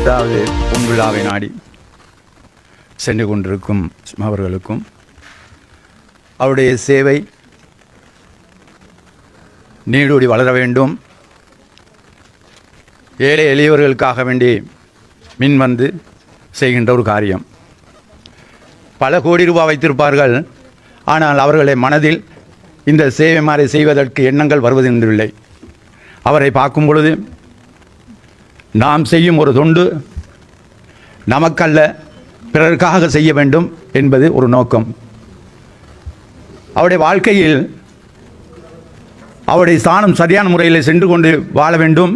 அதாவது பொன்விழாவை நாடி சென்று கொண்டிருக்கும் அவர்களுக்கும் அவருடைய சேவை நீடூடி வளர வேண்டும். ஏழை எளியவர்களுக்காக வேண்டி மின் வந்து செய்கின்ற ஒரு காரியம். பல கோடி ரூபாய் வைத்திருப்பார்கள், ஆனால் அவர்களை மனதில் இந்த சேவை மாதிரி செய்வதற்கு எண்ணங்கள் வருவதென்றில்லை. அவரை பார்க்கும் பொழுது நாம் செய்யும் ஒரு தொண்டு நமக்கல்ல பிறருக்காக செய்ய வேண்டும் என்பது ஒரு நோக்கம். அவருடைய வாழ்க்கையில் அவருடைய ஸ்தானம் சரியான முறையில் சென்று கொண்டு வாழ வேண்டும்,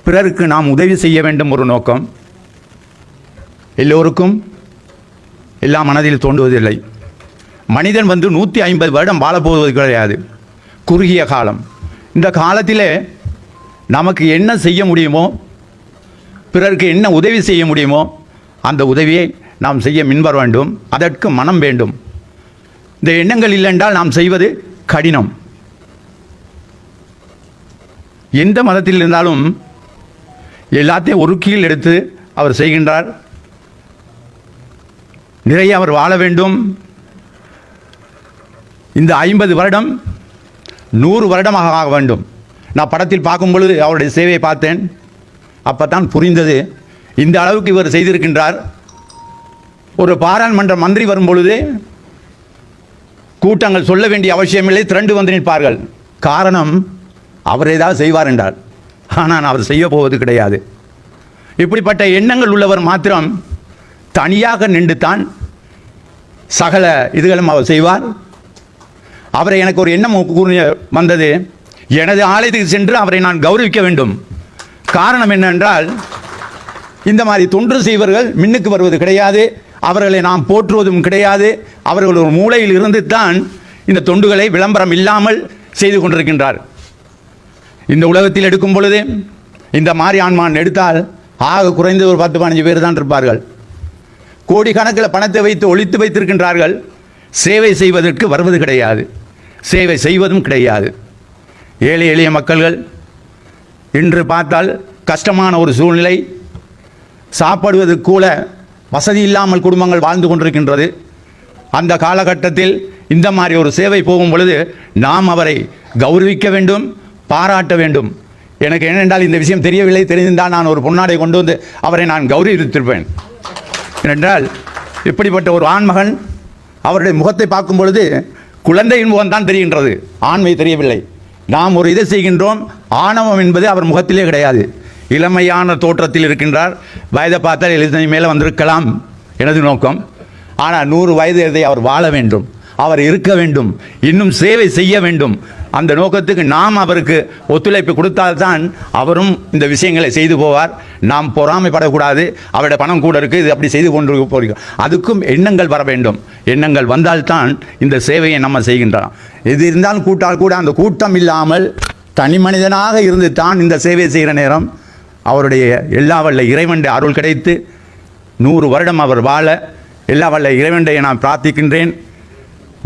பிறருக்கு நாம் உதவி செய்ய வேண்டும் ஒரு நோக்கம். எல்லோருக்கும் எல்லாம் மனதில் தோன்றுவதில்லை. மனிதன் 150 வருடம் வாழப்போவது கிடையாது, குறுகிய காலம். இந்த காலத்திலே நமக்கு என்ன செய்ய முடியுமோ, பிறருக்கு என்ன உதவி செய்ய முடியுமோ அந்த உதவியை நாம் செய்ய முன்வர வேண்டும். அதற்கு மனம் வேண்டும். இந்த எண்ணங்கள் இல்லை என்றால் நாம் செய்வது கடினம். எந்த மதத்தில் இருந்தாலும் எல்லாத்தையும் ஒரு கீழ் எடுத்து அவர் செய்கின்றார். நிறைய அவர் வாழ வேண்டும். இந்த 50 வருடம் 100 வருடமாக ஆக வேண்டும். நான் படத்தில் பார்க்கும் பொழுது அவருடைய சேவையை பார்த்தேன். அப்போ தான் புரிந்தது இந்த அளவுக்கு இவர் செய்திருக்கின்றார். ஒரு பாராளுமன்ற மந்திரி வரும் பொழுது கூட்டங்கள் சொல்ல வேண்டிய அவசியமில்லை, திரண்டு வந்து நிற்பார்கள். காரணம், அவர் ஏதாவது செய்வார் என்றார். ஆனால் அவர் செய்ய போவது கிடையாது. இப்படிப்பட்ட எண்ணங்கள் உள்ளவர் மாத்திரம் தனியாக நின்று தான் சகல இதுகளும் அவர் செய்வார். அவரை எனக்கு ஒரு எண்ணம் வந்தது, எனது ஆலயத்துக்கு சென்று அவரை நான் கௌரவிக்க வேண்டும். காரணம் என்னவென்றால், இந்த மாதிரி தொன்று செய்வர்கள் மின்னுக்கு வருவது கிடையாது, அவர்களை நாம் போற்றுவதும் கிடையாது. அவர்கள் ஒரு மூலையில் இருந்து தான் இந்த தொண்டுகளை விளம்பரம் இல்லாமல் செய்து கொண்டிருக்கின்றார். இந்த உலகத்தில் எடுக்கும் பொழுது இந்த மாதிரி ஆன்மான் எடுத்தால் ஆக குறைந்து ஒரு 10-15 பேர் தான் இருப்பார்கள். கோடிக்கணக்கில் பணத்தை வைத்து ஒழித்து வைத்திருக்கின்றார்கள். சேவை செய்வதற்கு வருவது கிடையாது, சேவை செய்வதும் கிடையாது. ஏழை எளிய மக்கள்கள் இன்று பார்த்தால் கஷ்டமான ஒரு சூழ்நிலை. சாப்பிடுவது கூட வசதி இல்லாமல் குடும்பங்கள் வாழ்ந்து கொண்டிருக்கின்றது. அந்த காலகட்டத்தில் இந்த மாதிரி ஒரு சேவை போகும் பொழுது நாம் அவரை கௌரவிக்க வேண்டும், பாராட்ட வேண்டும். எனக்கு என்னென்றால் இந்த விஷயம் தெரியவில்லை, தெரிந்தால் நான் ஒரு பொன்னாடை கொண்டு வந்து அவரை நான் கௌரவித்திருப்பேன். ஏனென்றால் இப்படிப்பட்ட ஒரு ஆண்மகன், அவருடைய முகத்தை பார்க்கும் பொழுது குழந்தையின் முகம்தான் தெரிகின்றது, ஆண்மை தெரியவில்லை. நாம் ஒரு இதை செய்கின்றோம், ஆணவம் என்பது அவர் முகத்திலே கிடையாது. இளமையான தோற்றத்தில் இருக்கின்றார். வயதை பார்த்தால் 70 மேலே வந்திருக்கலாம் எனது நோக்கம். ஆனால் 100 வயதை அவர் வாழ வேண்டும், அவர் இருக்க வேண்டும், இன்னும் சேவை செய்ய வேண்டும். அந்த நோக்கத்துக்கு நாம் அவருக்கு ஒத்துழைப்பு கொடுத்தால்தான் அவரும் இந்த விஷயங்களை செய்து போவார். நாம் பொறாமைப்படக்கூடாது, அவருடைய பணம் கூட இருக்குது, இது அப்படி செய்து கொண்டு போகிறோம். அதுக்கும் எண்ணங்கள் வர வேண்டும். எண்ணங்கள் வந்தால்தான் இந்த சேவையை நம்ம செய்கின்றோம். எது இருந்தாலும் கூட்டால் கூட அந்த கூட்டம் இல்லாமல் தனி மனிதனாக இருந்து தான் இந்த சேவை செய்கிற நேரம் அவருடைய எல்லா வல்ல இறைவனுடைய அருள் கிடைத்து 100 வருடம் அவர் வாழ எல்லா வல்ல இறைவனை நான் பிரார்த்திக்கின்றேன்.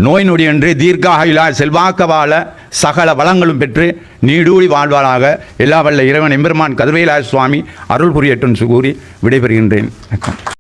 நோய் நொடியின்றி தீர்க்காயுளாய் செல்வாக்க வாழ சகல வளங்களும் பெற்று நீடூழி வாழ்வாளாக எல்லா வல்ல இறைவன் எம்பெருமான் கதிர்வேலாய சுவாமி அருள் புரியட்டும் கூறி விடைபெறுகின்றேன். வணக்கம்.